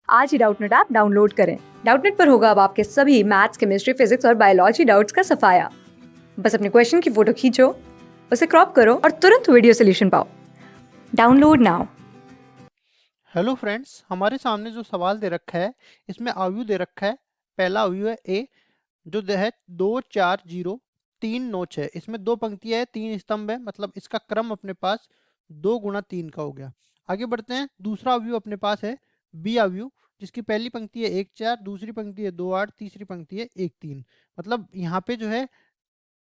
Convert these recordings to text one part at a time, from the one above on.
आज ही Doubtnut app download करें। Doubtnut पर होगा अब आपके सभी मैथ्स, केमिस्ट्री, फिजिक्स और बायोलॉजी डाउट्स का सफाया। बस अपने क्वेश्चन की फोटो खींचो, उसे क्रॉप करो और तुरंत वीडियो सोल्यूशन पाओ। Download now. हेलो फ्रेंड्स, हमारे सामने जो सवाल दे रखा है इसमें अवयव दे रखा है। पहला अवयव है ए, जो है 2 4 0 3 9 6। इसमें दो पंक्तियां है, तीन स्तंभ है, मतलब इसका क्रम अपने पास 2 × 3 का हो गया। आगे बढ़ते हैं। दूसरा अवयव अपने पास है बी अवयव, जिसकी पहली पंक्ति है 1 4, दूसरी पंक्ति है 2 8, तीसरी पंक्ति है 1 3। मतलब यहाँ पे जो है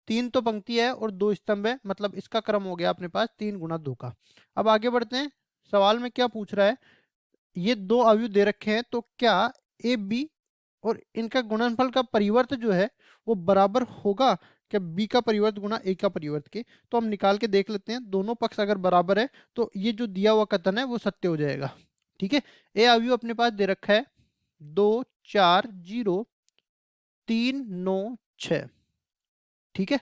तीन तो पंक्ति है और दो स्तंभ है, मतलब इसका क्रम हो गया अपने पास 3 × 2 का। अब आगे बढ़ते हैं। सवाल में क्या पूछ रहा है, ये दो अवयव दे रखे हैं, तो क्या ए बी और इनका गुणनफल का परिवर्त जो है वो बराबर होगा क्या बी का परिवर्त गुणा ए का परिवर्त के? तो हम निकाल के देख लेते हैं। दोनों पक्ष अगर बराबर है तो ये जो दिया हुआ कथन है वो सत्य हो जाएगा। ठीक है, ए अवयव अपने पास दे रखा है 2 4 0 3 9 6। ठीक है,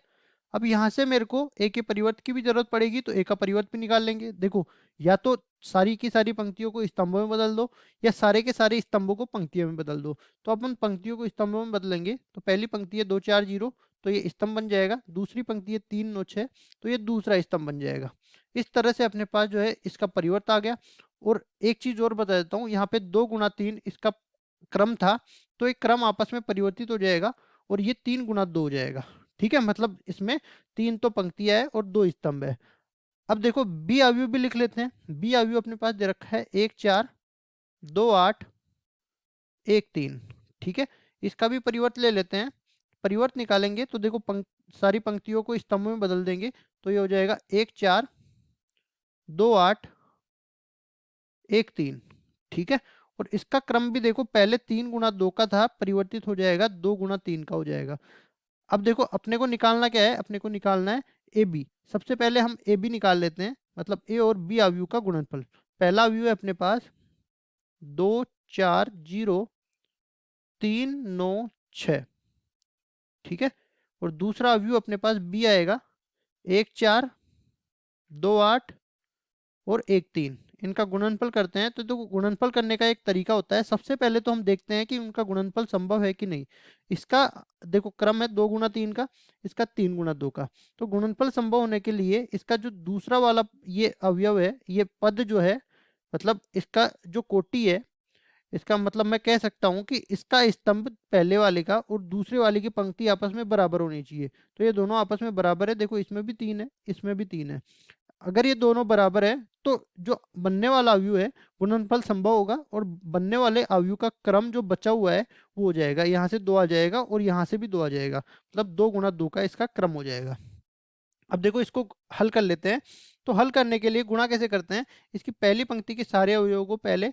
अब यहां से मेरे को ए के परिवर्त की भी जरूरत पड़ेगी, तो ए का परिवर्त भी निकाल लेंगे। देखो, या तो सारी की सारी पंक्तियों को स्तंभों में बदल दो या सारे के सारे स्तंभों को पंक्तियों में बदल दो। तो अपन पंक्तियों को स्तंभों में बदलेंगे, तो पहली पंक्ति है 2 4 0, तो ये स्तंभ बन जाएगा। दूसरी पंक्ति है 3 9 6, तो ये दूसरा स्तंभ बन जाएगा। इस तरह से अपने पास जो है इसका परिवर्त आ गया। और एक चीज और बता देता हूँ, यहाँ पे 2 × 3 इसका क्रम था, तो एक क्रम आपस में परिवर्तित हो जाएगा और ये 3 × 2 हो जाएगा। ठीक है, मतलब इसमें तीन तो पंक्तियां है और दो स्तंभ है। अब देखो बी अवयव भी लिख लेते हैं। बी अवयव अपने पास दे रखा है 1 4 2 8 1 3। ठीक है, इसका भी परिवर्त ले लेते हैं। परिवर्त निकालेंगे तो देखो सारी पंक्तियों को स्तंभों में बदल देंगे, तो ये हो जाएगा 1 4 2 8 1 3। ठीक है, और इसका क्रम भी देखो पहले 3 × 2 का था, परिवर्तित हो जाएगा 2 × 3 का हो जाएगा। अब देखो अपने को निकालना क्या है, अपने को निकालना है ए बी। सबसे पहले हम ए बी निकाल लेते हैं, मतलब ए और बी अवयव का गुणनफल। पहला अवयव है अपने पास 2 4 0 3 9 6। ठीक है, और दूसरा अवयव अपने पास बी आएगा 1 4 2 8 और 1 3। इनका गुणनफल करते हैं, तो देखो गुणनफल करने का एक तरीका होता है। सबसे पहले तो हम देखते हैं कि उनका गुणनफल संभव है कि नहीं। इसका देखो क्रम है 2 × 3 का, इसका 3 × 2 का। तो गुणनफल संभव होने के लिए इसका जो दूसरा वाला ये अवयव है, ये पद जो है, मतलब इसका जो कोटि है, इसका मतलब मैं कह सकता हूँ कि इसका स्तंभ पहले वाले का और दूसरे वाले की पंक्ति आपस में बराबर होनी चाहिए। तो ये दोनों आपस में बराबर है। देखो इसमें भी 3 है, इसमें भी 3 है। अगर ये दोनों बराबर है तो जो बनने वाला अवयव है गुणनफल संभव होगा, और बनने वाले अवयव का क्रम जो बचा हुआ है वो हो जाएगा। यहाँ से 2 आ जाएगा और यहाँ से भी 2 आ जाएगा, मतलब 2 × 2 का इसका क्रम हो जाएगा। अब देखो इसको हल कर लेते हैं। तो हल करने के लिए गुणा कैसे करते हैं, इसकी पहली पंक्ति के सारे अवयवों को पहले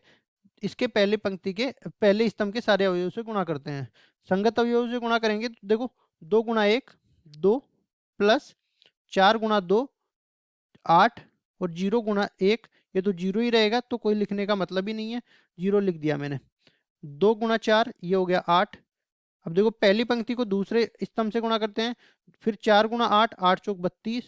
इसके पहले पंक्ति के पहले स्तंभ के सारे अवयवों से गुणा करते हैं। संगत अवयवों से गुणा करेंगे तो देखो 2 × 1 2 प्लस 4 × 2 8 और 0 × 1, ये तो 0 ही रहेगा, तो कोई लिखने का मतलब ही नहीं है, 0 लिख दिया मैंने। 2 × 4 ये हो गया 8। अब देखो पहली पंक्ति को दूसरे स्तंभ से गुणा करते हैं, फिर 4 × 8 8 चौक 32,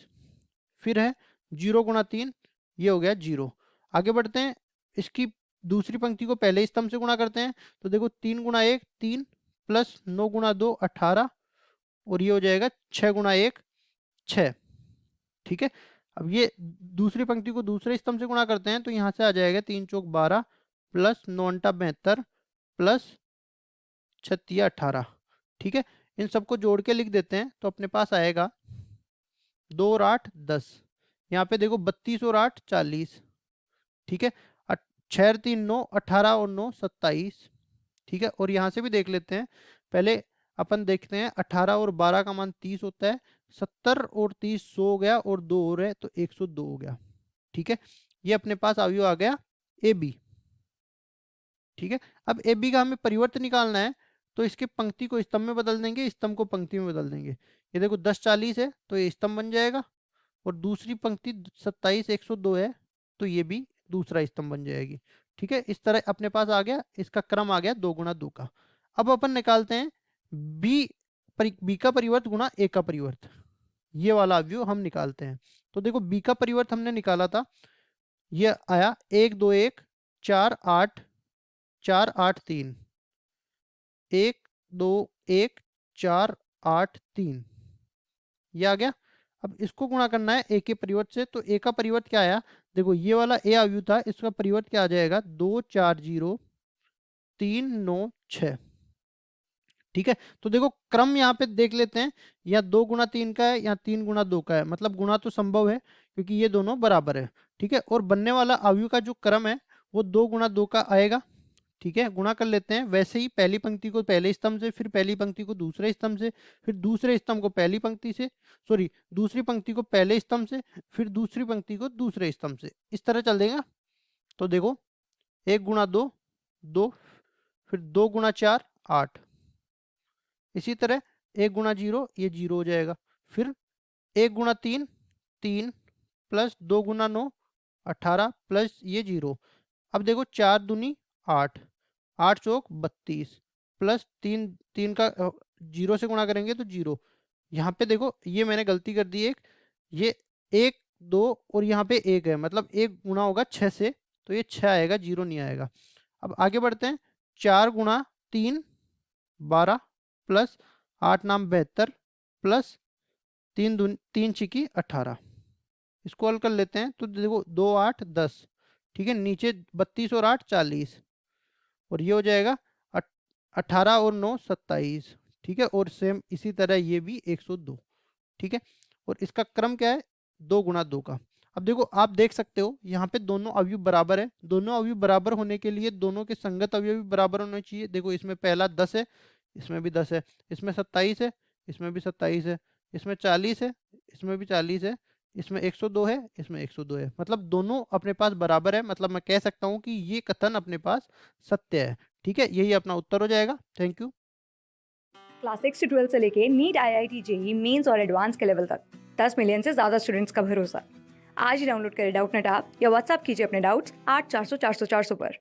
फिर है 0 × 3, ये हो गया 0। आगे बढ़ते हैं। इसकी दूसरी पंक्ति को पहले स्तंभ से गुणा करते हैं, तो देखो 3 × 1 3 प्लस 9 × 2 18, और ये हो जाएगा 6 × 1 6। ठीक है, अब ये दूसरी पंक्ति को दूसरे स्तंभ से गुणा करते हैं, तो यहाँ से आ जाएगा 3 चौक 12 प्लस 9 × 72 प्लस 36 18। ठीक है, इन सबको जोड़ के लिख देते हैं, तो अपने पास आएगा 2 और 8 10। यहाँ पे देखो 32 और 8 40। ठीक है, 6 और 3 9, 18 और 9 27। ठीक है, और यहाँ से भी देख लेते हैं। पहले अपन देखते हैं 18 और 12 का मान 30 होता है, 70 और 30 100 हो गया, और 2 और है तो 102 हो गया। ठीक है, ये अपने पास अवयव आ गया ए बी। ठीक है, अब ए बी का हमें परिवर्तन निकालना है, तो इसके पंक्ति को स्तंभ में बदल देंगे, स्तंभ को पंक्ति में बदल देंगे। ये देखो 10 40 है, तो ये स्तंभ बन जाएगा, और दूसरी पंक्ति 27 102 है, तो ये भी दूसरा स्तंभ बन जाएगी। ठीक है, इस तरह अपने पास आ गया, इसका क्रम आ गया 2 × 2 का। अब अपन निकालते हैं बी बी का परिवर्त गुणा ए का परिवर्त। ये वाला अवयव हम निकालते हैं। तो देखो बी का परिवर्त हमने निकाला था, ये आया 1 2 1 4 8 4 8 3, 1 2 1 4 8 3, ये आ गया। अब इसको गुणा करना है ए के परिवर्त से, तो ए का परिवर्त क्या आया, देखो ये वाला ए अवयव था, इसका परिवर्त क्या आ जाएगा, 2 4 0 3 9 6। ठीक है, तो देखो क्रम यहाँ पे देख लेते हैं, या 2 गुणा 3 का है या 3 गुणा 2 का है, मतलब गुणा तो संभव है क्योंकि ये दोनों बराबर है। ठीक है, और बनने वाला अवयव का जो क्रम है वो 2 गुणा 2 का आएगा। ठीक है, गुणा कर लेते हैं। वैसे ही पहली पंक्ति को पहले स्तंभ से, फिर पहली पंक्ति को दूसरे स्तंभ से, फिर दूसरे स्तंभ को पहली पंक्ति से, सॉरी दूसरी पंक्ति को पहले स्तंभ से, फिर दूसरी पंक्ति को दूसरे स्तंभ से, इस तरह चल देगा। तो देखो 1 गुणा 2 2, फिर 2 गुणा 4 8, इसी तरह 1 गुणा 0 ये 0 हो जाएगा, फिर 1 गुणा 3 3, प्लस 2 गुणा 9 18, प्लस ये 0। अब देखो 4 दूनी 8, 8 चौक 32, प्लस 3 का 0 से गुणा करेंगे तो 0। यहाँ पे देखो ये मैंने गलती कर दी, एक ये 1 2 और यहाँ पे 1 है, मतलब 1 गुणा होगा 6 से, तो ये 6 आएगा, 0 नहीं आएगा। अब आगे बढ़ते हैं, 4 गुणा 3 12, प्लस 8 नाम 72, प्लस 3 छिकी 18, इसको हल कर लेते हैं। तो देखो 2 8 10, ठीक है, नीचे 32 और 8 40, और ये हो जाएगा 18 और 9 27। ठीक है, और सेम इसी तरह ये भी 102। ठीक है, और इसका क्रम क्या है, 2 गुणा 2 का। अब देखो आप देख सकते हो यहाँ पे दोनों अवयव बराबर है, दोनों अवयव बराबर होने के लिए दोनों के संगत अवयव भी बराबर होने चाहिए। देखो इसमें पहला 10 है, इसमें भी 10 है, इसमें 27 है, इसमें भी 27 है, इसमें 40 है, इसमें भी 40 है, इसमें 102 है, इसमें 102 है, मतलब दोनों अपने पास बराबर है। मतलब मैं कह सकता हूँ कि ये कथन अपने पास सत्य है। ठीक है, यही अपना उत्तर हो जाएगा। Thank you. क्लास 6 से 12 से लेके नीट, IIT, जेईई मेंस और एडवांस के लेवल तक 10 मिलियन से ज्यादा स्टूडेंट्स का भरोसा। आज ही डाउनलोड करें डाउटनेट ऐप या व्हाट्सएप कीजिए अपने डाउट्स 8400 400 400 पर।